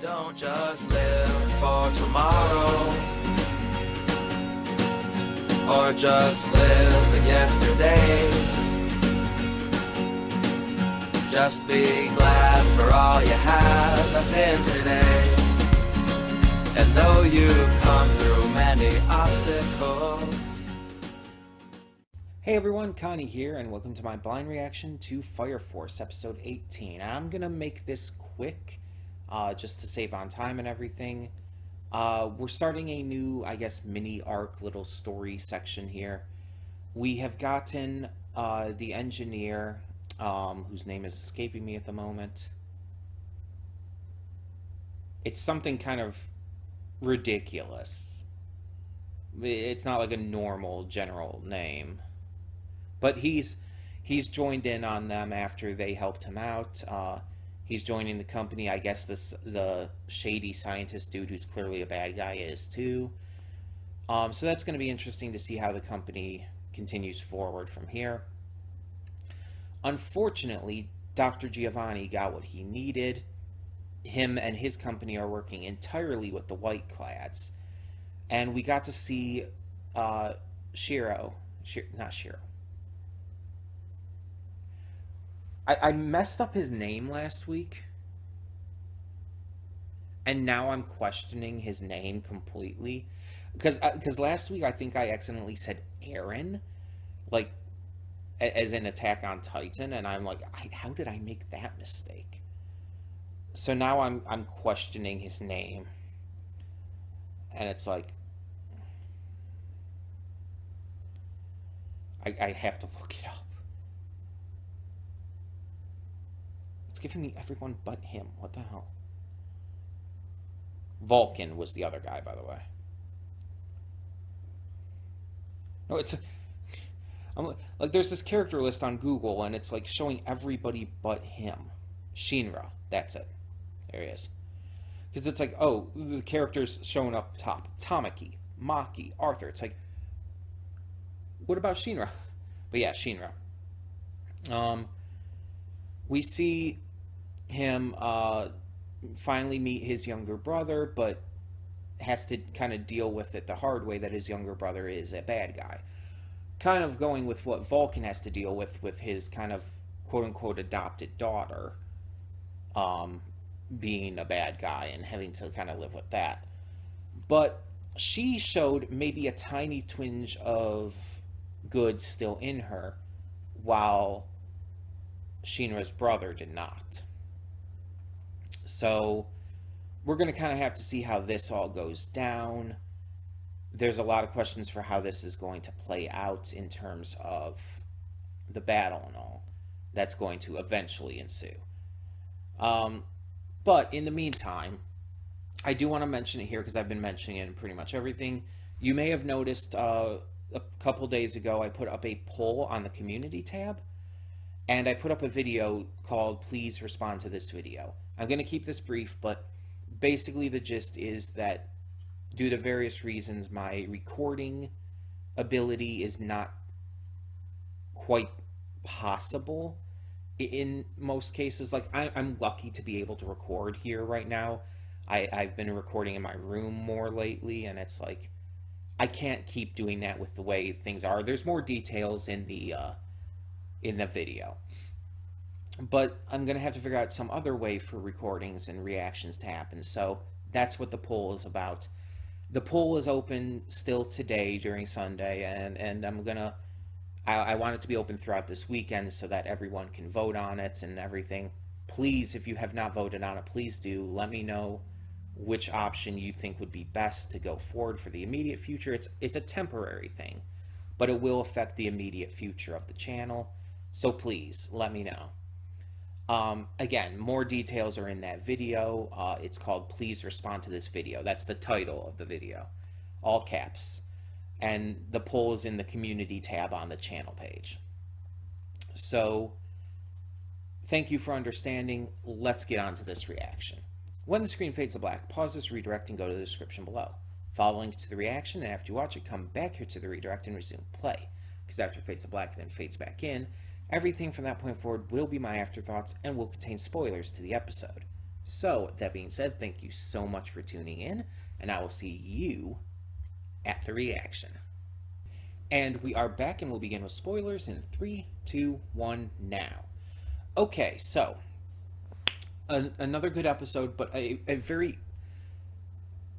Don't just live for tomorrow, or just live in yesterday. Just be glad for all you have that's in today. And though you've come through many obstacles. Hey everyone, Connie here, and welcome to my blind reaction to Fire Force episode 18. I'm gonna make this quick, just to save on time and everything. We're starting a new, I guess, mini arc little story section here. We have gotten the engineer, whose name is escaping me at the moment. It's something kind of ridiculous. It's not like a normal general name. But he's joined in on them after they helped him out. He's joining the company. I guess the shady scientist dude who's clearly a bad guy is too. So that's going to be interesting to see how the company continues forward from here. Unfortunately, Dr. Giovanni got what he needed. Him and his company are working entirely with the White Clads. And we got to see not Shiro. I messed up his name last week, and now I'm questioning his name completely, because last week I think I accidentally said Aaron, like as in Attack on Titan, and I'm like, how did I make that mistake? So now I'm questioning his name, and it's like I have to look it up. Giving me everyone but him. What the hell? Vulcan was the other guy, by the way. No, I'm like, there's this character list on Google, and it's like showing everybody but him. Shinra, that's it. There he is. Because it's like, oh, the characters showing up top. Tamaki, Maki, Arthur. It's like, what about Shinra? But yeah, Shinra. We see him finally meet his younger brother, but has to kind of deal with it the hard way, that his younger brother is a bad guy. Kind of going with what Vulcan has to deal with his kind of quote-unquote adopted daughter being a bad guy and having to kind of live with that. But she showed maybe a tiny twinge of good still in her, while Shinra's brother did not. So we're going to kind of have to see how this all goes down. There's a lot of questions for how this is going to play out in terms of the battle and all that's going to eventually ensue. But in the meantime, I do want to mention it here because I've been mentioning it in pretty much everything. You may have noticed a couple days ago I put up a poll on the community tab. And I put up a video called Please Respond to This Video. I'm going to keep this brief, but basically the gist is that due to various reasons, my recording ability is not quite possible in most cases. Like, I'm lucky to be able to record here right now. I've been recording in my room more lately, and it's like, I can't keep doing that with the way things are. There's more details in the video, but I'm gonna have to figure out some other way for recordings and reactions to happen. So that's what the poll is about. The poll is open still today during Sunday, and I want it to be open throughout this weekend so that everyone can vote on it and everything. Please, if you have not voted on it, please do let me know which option you think would be best to go forward for the immediate future. It's a temporary thing, but it will affect the immediate future of the channel. So please, let me know. Again, more details are in that video. It's called Please Respond to This Video. That's the title of the video. All caps. And the poll is in the community tab on the channel page. So, thank you for understanding. Let's get on to this reaction. When the screen fades to black, pause this redirect and go to the description below. Follow the link to the reaction, and after you watch it, come back here to the redirect and resume play. Because after it fades to black and then fades back in, everything from that point forward will be my afterthoughts and will contain spoilers to the episode. So, that being said, thank you so much for tuning in, and I will see you at the reaction. And we are back, and we'll begin with spoilers in 3, 2, 1, now. Okay, so another good episode, but a very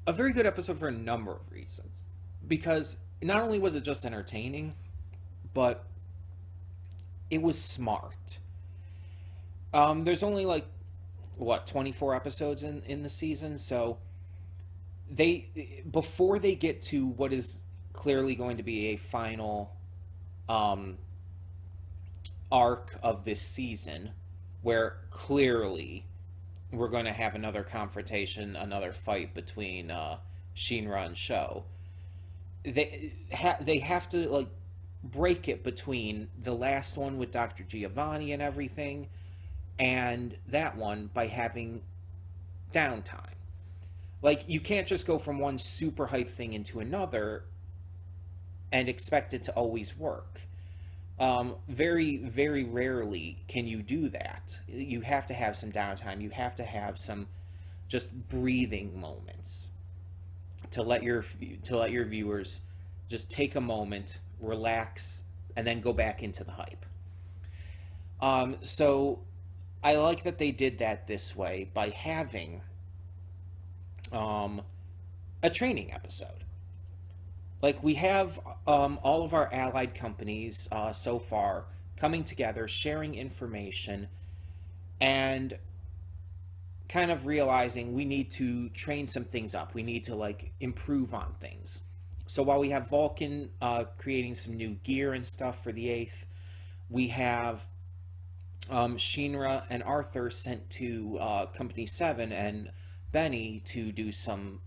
good episode for a number of reasons. Because not only was it just entertaining, but it was smart. There's only like 24 episodes in the season, so before they get to what is clearly going to be a final arc of this season, where clearly we're going to have another confrontation, another fight between Shinra and Sho. They have to like break it between the last one with Dr. Giovanni and everything, and that one by having downtime. Like, you can't just go from one super hype thing into another and expect it to always work. Very, very rarely can you do that. You have to have some downtime. You have to have some just breathing moments to let your viewers just take a moment, relax, and then go back into the hype. So I like that they did that this way by having a training episode. Like, we have all of our allied companies so far coming together, sharing information, and kind of realizing we need to train some things up. We need to, like, improve on things. So while we have Vulcan creating some new gear and stuff for the 8th, we have Shinra and Arthur sent to Company 7 and Benny to do some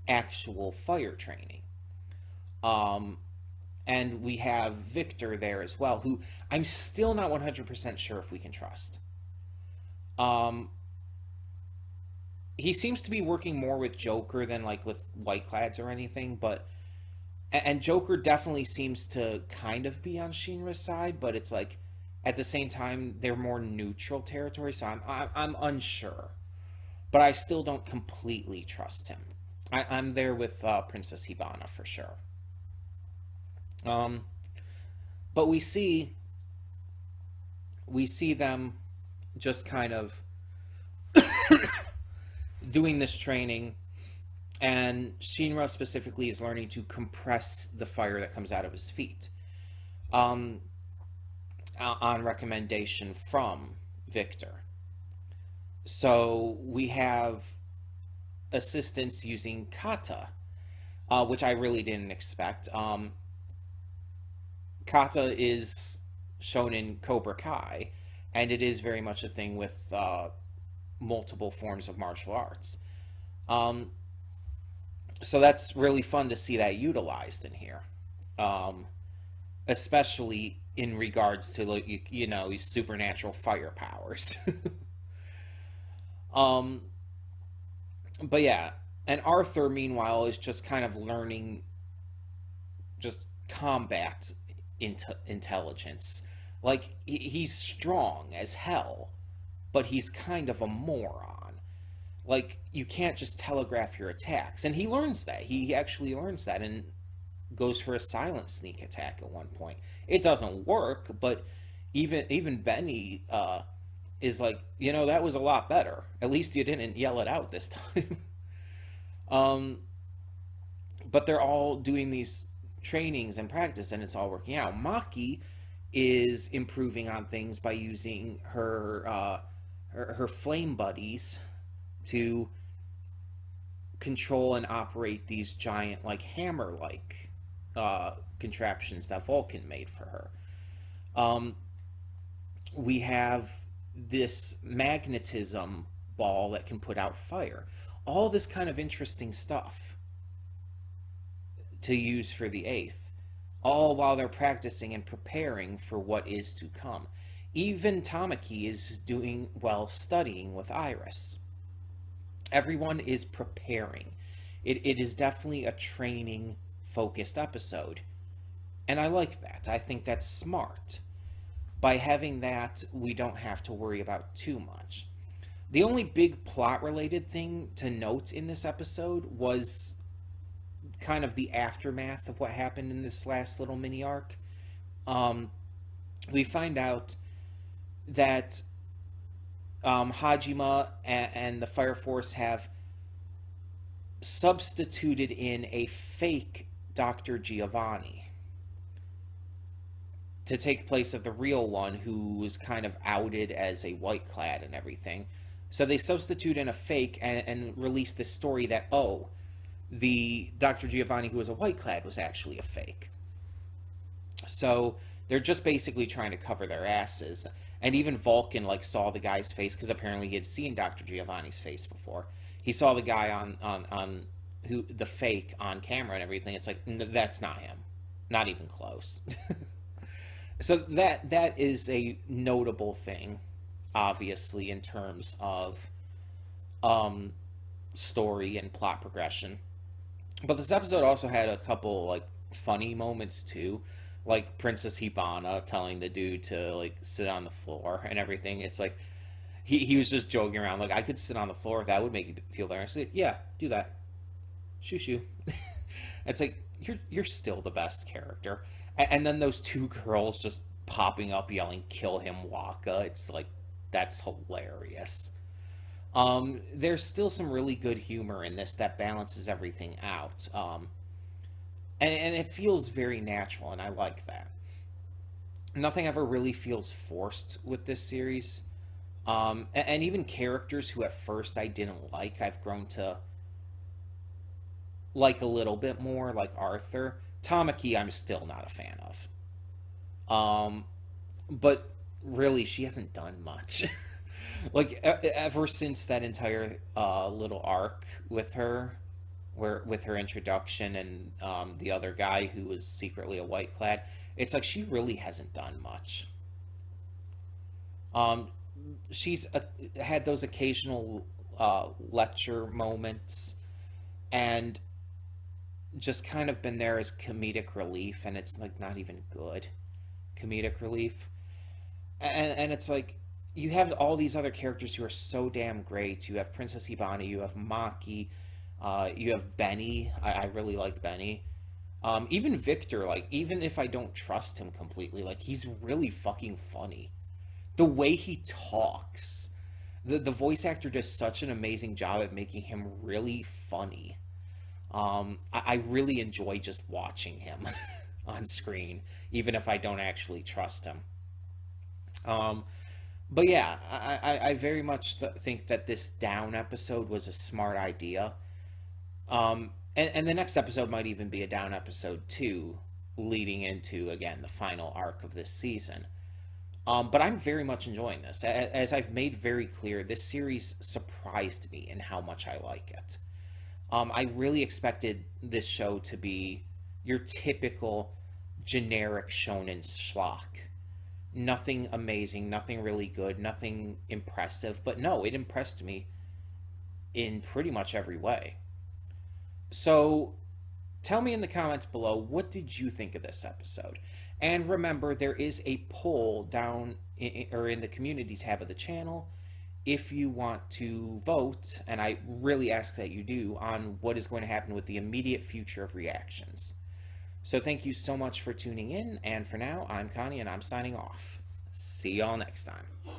actual fire training. And we have Victor there as well, who I'm still not 100% sure if we can trust. He seems to be working more with Joker than like with Whiteclads or anything, but and Joker definitely seems to kind of be on Shinra's side, but it's like at the same time they're more neutral territory, so I'm unsure, but I still don't completely trust him. I'm there with Princess Hibana for sure. But we see them just kind of doing this training, and Shinra specifically is learning to compress the fire that comes out of his feet, on recommendation from Victor. So we have assistants using kata, which I really didn't expect. Kata is shown in Cobra Kai, and it is very much a thing with multiple forms of martial arts. So that's really fun to see that utilized in here, especially in regards to, like, you know, these supernatural fire powers. But yeah, and Arthur, meanwhile, is just kind of learning just combat intelligence. Like, he's strong as hell, but he's kind of a moron. Like, you can't just telegraph your attacks, and he learns that. He actually learns that and goes for a silent sneak attack at one point. It doesn't work, but even Benny is like, you know, that was a lot better. At least you didn't yell it out this time. But they're all doing these trainings and practice, and it's all working out. Maki is improving on things by using her flame buddies to control and operate these giant, like, hammer-like contraptions that Vulcan made for her. We have this magnetism ball that can put out fire. All this kind of interesting stuff to use for the 8th, all while they're practicing and preparing for what is to come. Even Tamaki is doing well studying with Iris. Everyone is preparing. It is definitely a training-focused episode, and I like that. I think that's smart. By having that, we don't have to worry about too much. The only big plot related thing to note in this episode was kind of the aftermath of what happened in this last little mini arc. Um, we find out that Hajime and the Fire Force have substituted in a fake Dr. Giovanni to take place of the real one, who was kind of outed as a white clad and everything. So they substitute in a fake and release this story that, oh, the Dr. Giovanni who was a white clad was actually a fake. So they're just basically trying to cover their asses. And even Vulcan like saw the guy's face, because apparently he had seen Dr. Giovanni's face before. He saw the guy on who the fake on camera and everything. It's like, that's not him, not even close. So that is a notable thing, obviously, in terms of story and plot progression. But this episode also had a couple like funny moments too, like Princess Hibana telling the dude to like sit on the floor and everything. It's like he was just joking around, like, I could sit on the floor, that would make you feel better. It's like, yeah, do that. Shoo shoo. It's like, you're still the best character. And then those two girls just popping up yelling, "Kill him, Waka." It's like, that's hilarious. There's still some really good humor in this that balances everything out. And it feels very natural, and I like that. Nothing ever really feels forced with this series. And even characters who at first I didn't like, I've grown to like a little bit more, like Arthur. Tamaki, I'm still not a fan of. But really, she hasn't done much. Like, ever since that entire little arc with her, where with her introduction and the other guy who was secretly a white clad, it's like she really hasn't done much. She's had those occasional lecture moments, and just kind of been there as comedic relief, and it's like not even good comedic relief. And it's like, you have all these other characters who are so damn great. You have Princess Hibana, you have Maki, you have Benny. I really like Benny. Even Victor, like, even if I don't trust him completely, like, he's really fucking funny. The way he talks, the voice actor does such an amazing job at making him really funny. I really enjoy just watching him on screen, even if I don't actually trust him. But yeah, I very much think that this down episode was a smart idea. And the next episode might even be a down episode too, leading into, again, the final arc of this season. But I'm very much enjoying this. As I've made very clear, this series surprised me in how much I like it. I really expected this show to be your typical generic shonen schlock. Nothing amazing, nothing really good, nothing impressive. But no, it impressed me in pretty much every way. So tell me in the comments below, what did you think of this episode? And remember, there is a poll down in the community tab of the channel if you want to vote, and I really ask that you do, on what is going to happen with the immediate future of reactions. So thank you so much for tuning in, and for now, I'm Connie, and I'm signing off. See y'all next time.